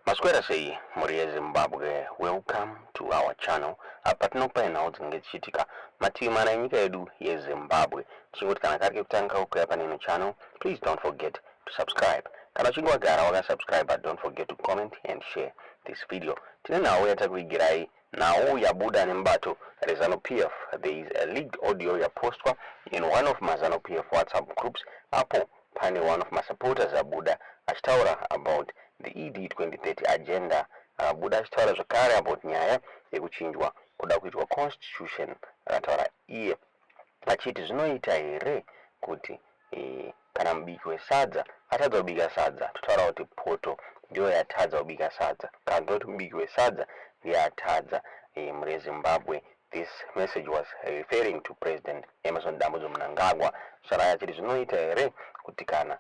Maswera sei muri Zimbabwe, welcome to our channel. Apa tinopena udzinge chitika mativi mana enyika yedu yeZimbabwe. Tichingoti kana kari kutanga kukwira pane ino channel, please don't forget to subscribe. Kana uchinge wagara wakasubscribe, don't forget to comment and share this video. Tine nawo yatakuigirai nawo yabuda nemubato reZANU-PF. There is a leaked audio yapostwa in one of my ZANU-PF WhatsApp groups. Apo pane one of my supporters abuda achitaura about the ED 2030 agenda. Buda achitaura zvakare about nyaya yekuchinjwa kuda kuitwa constitution. Akataura iye achiti zvinoita here kuti kana mubiki wesadza atadza kubika sadza, totaura kuti poto ndiyo yatadza kubika sadza, kana ndoti mubiki wesadza ndiye atadza muri Zimbabwe. This message was referring to President Emmerson Dambudzo Mnangagwa. Sara achiti zvinoita here kuti kana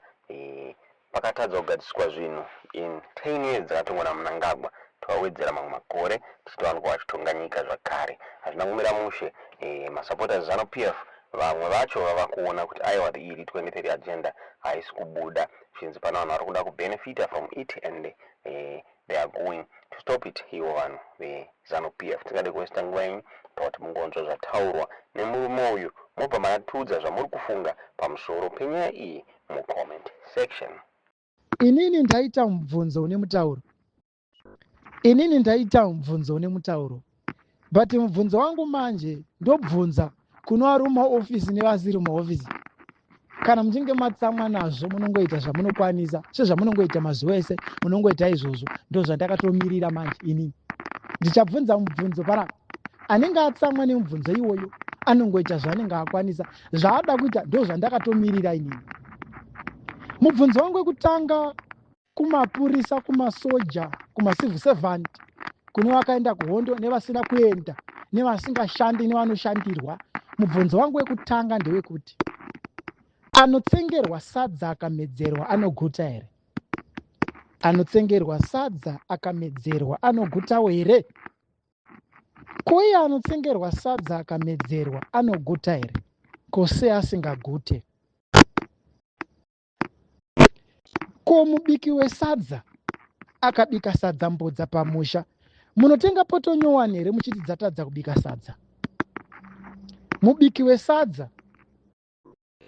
pakatadza kugadziswa zvinhu in 10 years dzakatongwa naMnangagwa twawedzera mamwe makore tichitowanikwa vachitonga nyika zvakare. Hazvina kumira mushe. Masupporters ZANU-PF vamwe vacho vava kuona kuti aiwa the ED 2030 agenda haisi kubuda, zvinzi pana vanhu vari kuda kubenefita from it and they are going to stop it. Ivo vanhu veZANU-PF tingade kuwesta nguva yenyu pakuti mungonzwa zvataurwa nemurume uyu, mobva manatudza zvamuri kufunga pamusoro penyaya iyi mucomment section. Inini ndaita mubvunzo une mutauro. But mubvunzo wangu manje ndobvunza kuno vari mumaofisi nevasiri mumaofisi. Kana muchinge matsamwa nazvo munongoita zvamunokwanisa, sezvamunongoita mazuva ese munongoita izvozvo. Ndo zvandakatomirira manje inini. Ndichabvunza mubvunzo para anenge atsamwa nemubvunzo iwoyo anongoita zvaanenge akwanisa. Zvaada kuita ndo zvandakatomirira inini. Mubvunzo wangu wekutanga kumapurisa, kumasoja, kumacivil servant, kune vakaenda kuhondo nevasina kuenda, nevasingashandi nevanoshandirwa. Mubvunzo wangu wekutanga ndewekuti anotsengerwa sadza akamedzerwa anoguta here? Anotsengerwa sadza akamedzerwa anogutawo here? Ko iye anotsengerwa sadza akamedzerwa anoguta here? Ko sei asingagute? Ko mubiki wesadza akabika sadza mbodza pamusha, munotenga poto nyowani here muchiti dzatadza kubika sadza? Mubiki wesadza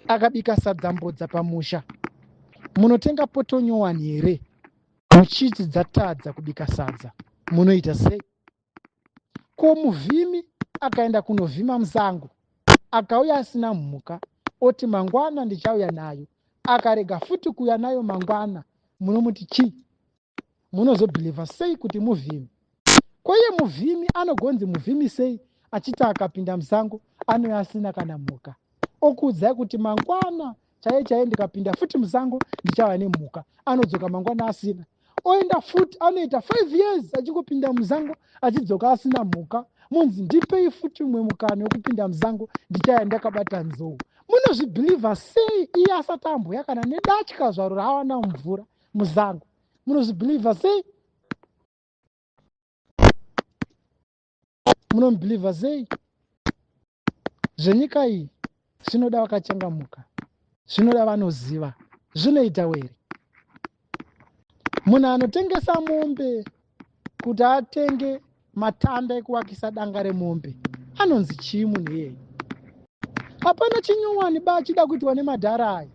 akabika sadza mbodza pamusha, munotenga poto nyowani here muchiti dzatadza kubika sadza? Munoita sei? Ko muvhimi akaenda kunovhima musango, akauya asina mhuka, oti mangwana ndichauya nayo, akarega futi kuuya nayo mangwana, munomuti chii? Munozobhilivha sei kuti muvhimi? Ko iye muvhimi anogonzi muvhimi sei achiti akapinda musango anouya asina kana mhuka? Okuudzai kuti mangwana chaiye ndikapinda futi musango ndichava nemhuka, anodzoka mangwana asina. Oenda futi anoita 5 years achingopinda musango achidzoka asina mhuka, munzi ndipei futi umwe mukana wekupinda musango ndichaya ndakabata nzou. Munozvibhilivha sei iye asati amboya kana nedatya zvaro rawana mumvura musango? Munozvibhilivha sei? Munomubhilivha sei? Zvenyika iyi zvinoda vakachangamuka, zvinoda vanoziva, zvinoita were? Munhu anotengesa mombe kuti atenge matanda ekuvakisa danga remombe anonzi chii munhu iyeye? Hapana chinyowani ba chida kuitwa nemadhara aya.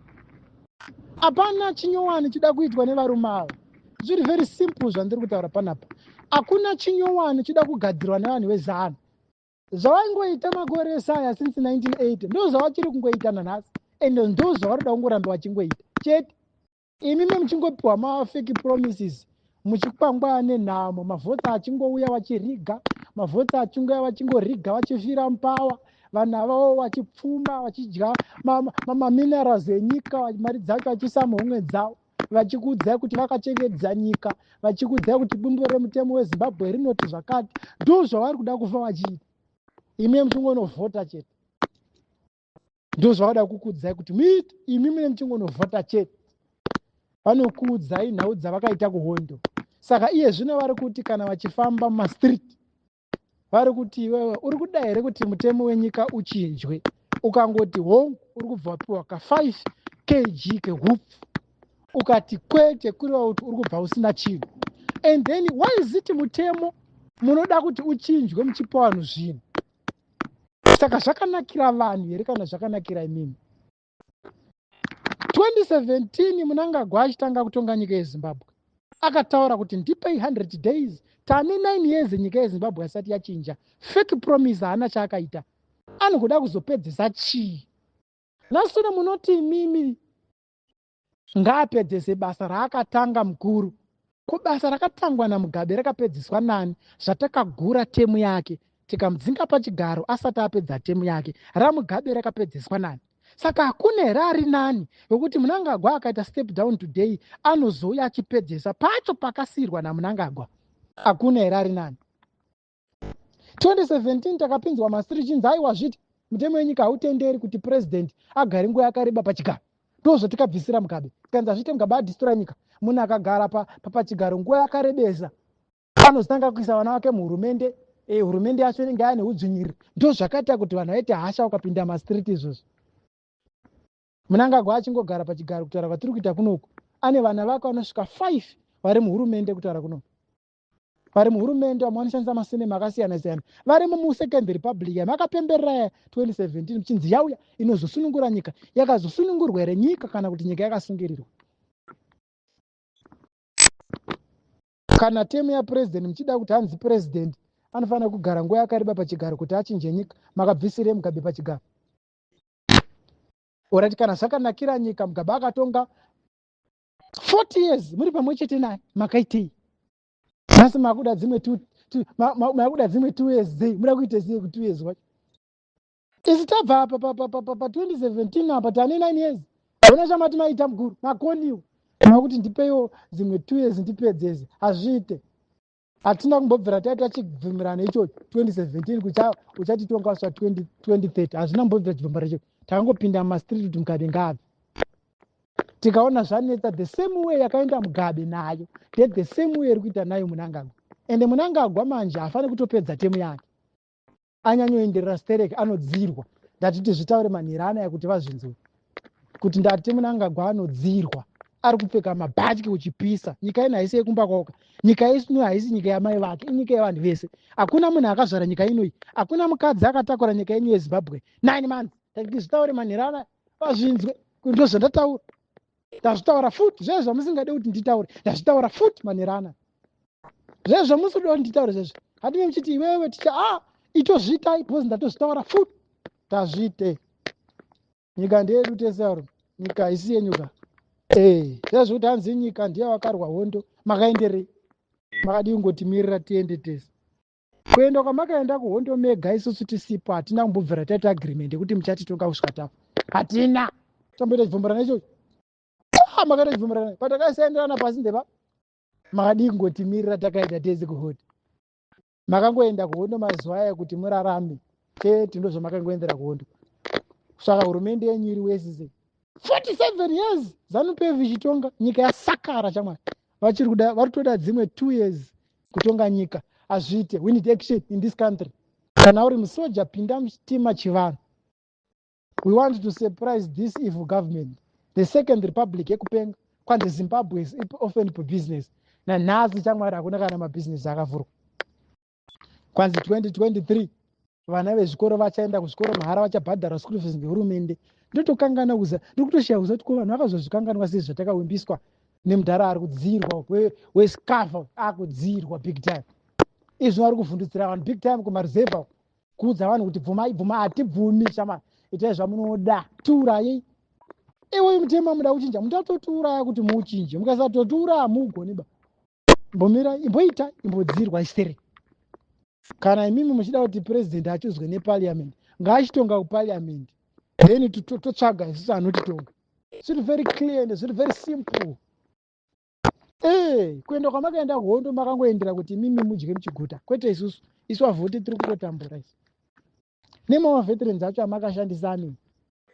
Hapana chinyowani chida kuitwa nevarume ava. Zviri very simple zvandiri kutaura panapa. Hakuna chinyowani chida kugadzirwa nevanhu veZANU. Zvavangoita makore esaya since 1980 ndo zvavachiri kungoita nanhasi, ende ndo zvavarida kungoramba vachingoita chete. Imimi muchingopiwa mafake promises, muchikwangwa nenhamo, mavhotsi achingouya vachiriga, mavhotsi achingouya vachingoriga vachifira mupawa, vanhu avavo vachipfuma vachidya maminerals enyika, mari dzacho vachisa muhomwe dzavo, vachikuudzai kuti vakachengetedza nyika, vachikuudzai kuti bumbiro remutemo weZimbabwe rinoti zvakati. Ndo zvavari kuda kufa vachiita. Imimi muchingonovhota chete. Ndo zvavada kukuudzai kuti muite. Imimi muchingonovhota chete. Vanokuudzai nhau dzavakaita kuhondo. Saka iye zvino vari kuti kana vachifamba mumastreet vari kuti iwewe uri kuda here kuti mutemo wenyika uchinjwe? Ukangoti hongu uri kubva wapiwa ka 5 kg kehupfu, ukati kwete kuriva kuti uri kubva usina chinhu. and then why is it mutemo munoda kuti uchinjwe muchipa vanhu zvino? Saka zvakanakira vanhu here kana zvakanakira imimi? 2017 Mnangagwa achitanga kutonga nyika yeZimbabwe akataura kuti ndipei 100 days, tane 9 years nyika yeZimbabwe asati yachinja. Fake promise haana chaakaita, anogoda kuzopedzesa chii? Nasure munoti imimi ngaapedzese basa raakatanga mukuru. Ko basa rakatangwa naMugabe rakapedziswa nani? Zvatakagura temu yake tikamudzinga pachigaro asati apedza temu yake, raMugabe rakapedziswa nani? Saka hakuna here ari nani yokuti Mnangagwa akaita step down today anozouya achipedzesa pacho pakasirwa naMnangagwa? Hakuna here ari nani? 2017 takapinzwa mastrichins aiwa zviti mutemo wenyika hautenderi kuti president agare nguva yakareba pachigaro. Ndozvatikabvisira Mugabe. Tikanza zvite Mugabe adhistora nyika, munhu akagara pachigaro nguva yakarebesa anozotanga kuisa vana vake muhurumende, hurumende yacho inenge yaane udzvinyiriri. Ndozvakaita kuti vanhu vaite hasha ukapinda mastriti izvozvo. Mnangagwa achingogara pachigaro kutaura kwatiri kuita kunoku, ane vana vake vanosvika 5 vari muhurumende kutaura kunoku. Vari muhurumende vamwe vanoshandisa masinema akasiyana siyana. Vari muSecond Republic yamakapemberera 2017 muchinzi yauya inozosunungura nyika. Yakazosunungurwa here nyika kana kuti nyika yakasungirirwa? Kana temu yapresident muchida kuti hanzi president anofanira kugara nguva yakareba pachigaro kuti achinje nyika, makabvisire Mugabe pachigaro. Orati kana zvakanakira nyika, Mugabe akatonga 40 years muri pamwe chete naye, makaitei? Nhasi makuda dzimwe 2 years dzei, muda kuite sei kuti 2 years wacho? Isi tabva apa pa 2017 apa tane 9 years. Hauna chamati maita mukuru, makoniwo. Makuti ndipeiwo dzimwe 2 years ndipedzeze, hazviite. Hatina kumbobvira taita chibvumirano ichocho 2017 kuti uchatitonga usva 2030. Hazvina kumbobvira chibvumirano ichocho. Takangopinda mumastriti kuti Mugabe ngaabve. Tikaona zvanetsa the same way yakaenda Mugabe nayo, the same way iri kuita nayo Mnangagwa. Ende Mnangagwa manje hafaniri kutopedza temu yake, anyanyoenderera stereke, anodzirwa. Ndatiti zvitaure manhirana yakuti vazvinzwe kuti ndati Mnangagwa anodzirwa, ari kupfeka mabhatyi kuchipisa. Nyika ino haisi yekumba kwauka, nyika ino haisi nyika yamai vake, inyika yevanhu vese. Hakuna munhu akazvara nyika inoi, hakuna mukadzi akatakura nyika ino yeZimbabwe 9 months. Ndatiti zvitaure manhirana vazvinzwe kuti ndozvandataura. Ndazvitaura futi, zvezvo zvamusingade kuti nditaure, ndazvitaura futi manhirana. Zvezvo zvamusingade kuti nditaure zvezvo. Hatinge muchiti iwewe ticha itozviita ipozi ndatozvitaura futi. Tazviite. Nyika ndeyedu tese, nyika isi yenyuka. Zvezvo kuti hanzi nyika ndiye wakarwa hondo, makaenderei? Makadi kungotimirira tiende tese. Kuenda kwamakaenda kuhondo mega isusu tisipo, hatina kumbobvira taita agreement yekuti muchatitonga kusvika tafa. Hatina. Tamboita chibvumirano ichocho. Makada chibvumirano patakasaenderana pasi ndeba, makadi kungotimirira takaenda tese kuhondo. Makangoenda kuhondo mazuva aya kuti murarame, chete ndozvamakangoendera kuhondo. Saka hurumende yenyu iri wesise 47 years ZANU-PF ichitonga nyika yasakara chamwari. Vari kutoda dzimwe 2 years kutonga nyika. Hazviite. We need action in this country. Kana uri musoja, pinda muchitima chivanhu. We want to surprise this evil government. The Second Republic yekupenga kwanzi Zimbabwe is open for business. Na nhasi chamwari hakuna kana mabusiness akavhurwa. Kwanzi 2023 vana vezvikoro vachaenda kuzvikoro mahara, vachabhadhara school fees ngehurumende. Ndotokangana kuza, ndikutoshiya kuza kuti vanhu vakazozvikanganwa sei zvatakawimbiswa nemudhara ari kudzirwa wescarf akudzirwa big time. Izvi vari kuvhundutsira vanhu big time kumareserve kuudza vanhu kuti bvuma hatibvumi chamani, itai zvamunoda, tiurayei. Iwe mutema muda kuchinja, mutatotiuraya kuti muuchinje, mukasatotiuraya hamugoniba. Mbomira imboita imbodzirwa isere. Kana imimi muchida kuti president achuzwe neparliament, ngaachitonga kuparliament, then totsvaga isusu anotitonga. Zviri very clear and zviri very simple. Kuenda kwamakaenda kuhondo makangoendera kuti imimi mudye muchiguta, kwete isusu. Isu avhoti tiri kutotambura isi. Nemavaveterans acho amakashandisa amini,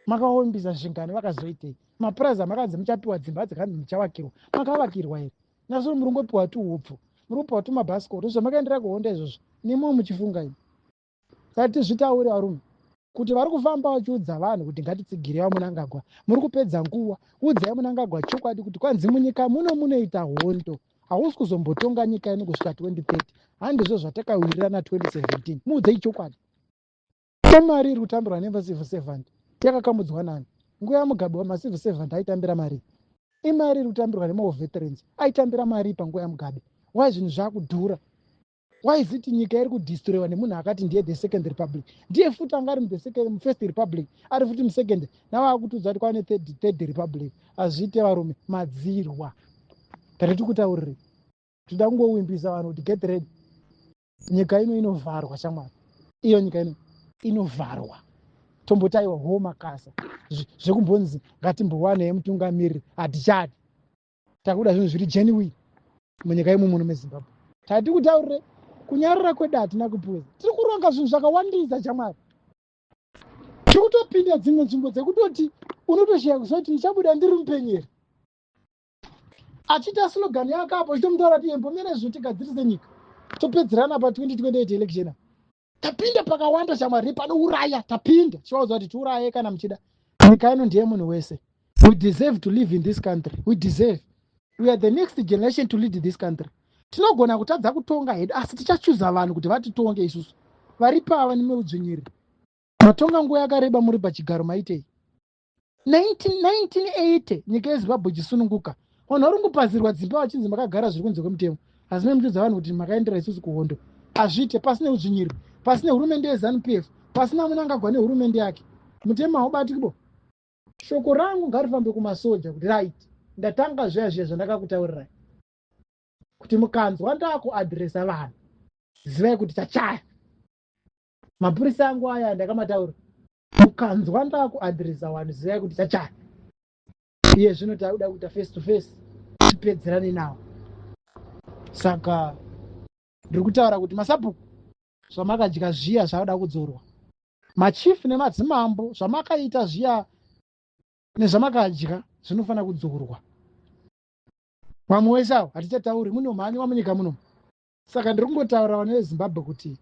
makaombisa zvingano vakazoitei. Mapurazi amakadzi muchapiwa dzimba dzakanzi muchavakirwa, makavakirwa here? Naso muri kungopiwa tuhupfu, muri kupiwa tumabhasikoro, zvamakaendera kuhondo izvozvo. Nemo muchifunga ini. Sati zvitaure varume kuti vari kufamba vachiudza vanhu kuti ngatitsigirei Mnangagwa. Muri kupedza nguva. Udzai Mnangagwa chokwadi kuti kwanzi munyika munoita hondo. hausi kuzombotonga nyika ino kusvika 2030. Handizvo zvatakawirirana 2017. Muudze chokwadi. Mari iri kutambirwa nevacivil servant yakakamudzwa nani? Nguva yaMugabe wamacivil servant aitambira mari. Imari iri kutambirwa nemaveterans aitambira mari panguva yaMugabe. Why zvinhu zvakudhura? Why is it nyika iri kudhistroyiwa nemunhu akati ndiye the second republic? Ndiye futi anga ari first republic, ari futi musecond. Nawo akutudza kuti kwane third republic. Azviite varume madzirwa. Tari tikutaurire. Tinoda kungowimbisa vanhu kuti get ready. Nyika ino inovharwa shamwari. Iyo nyika ino inovharwa. Tombotaiwa homa kasa. Zvekumbonzi ngatimbowane yemutungamiriri hatichadi. Takuda zvinhu zviri genuine munyika imo muno meZimbabwe. Tati kutaurire kunyarara kwedu hatina kupuza. Tiri kuronga zvinhu zvakawandisa shamwari. Tiri kutopinda dzimwe nzvimbo dzekutoti unotoshiya kuzoti ndichabuda ndiri mupenyeri. Achita slogan yake apo chitomutaura kuti mbomere zvotigadzirise nyika. Topedzerana pa 2028 election. Tapinda pakawanda shamwari panouraya tapinda. Chiwauza kuti tiuraye kana muchida. Nyika ino ndiye munhu wese. We deserve to live in this country. We deserve. We are the next generation to lead this country. Tinogona kutadza kutonga hedu asi tichachuza vanhu kuti vatitonge isusu. Vari pava nemeudzvinyiri. Matonga nguva yakareba muri pachigaro maitei. 1980 nyika yeZimbabwe ichisununguka. Vanhu vari kungopazirwa dzimba vachinzi makagara zviri kunze kwemutemo. Asi nemuchudza vanhu kuti makaendera isusu kuhondo. Azviite pasina udzvinyiri, pasina hurumende yeZANU-PF, pasina munhu angagwa nehurumende yake. Mutemo haubati kubo. Shoko rangu ngarifambe kumasoja kuti right. Ndatanga zviya zvandakakutaurirai. Kuti mukanzwa ndakuadhiresa vanhu. Zivai kuti tachaya. Mapurisa angu aya ndakamataura. Mukanzwa ndakuadhiresa vanhu zivai kuti tachaya. Iye zvino takuda kuita face to face. Tipedzerane nawo. Saka ndiri kutaura kuti masabhuku zvamakadya zviya zvada kudzorwa. Machifu nemadzimambo zvamakaita zviya nezvamakadya zvinofana kudzorwa. Mamwe wese awo hatichatauri muno mhani wamunyika muno. Saka ndiri kungotaura vana veZimbabwe kuti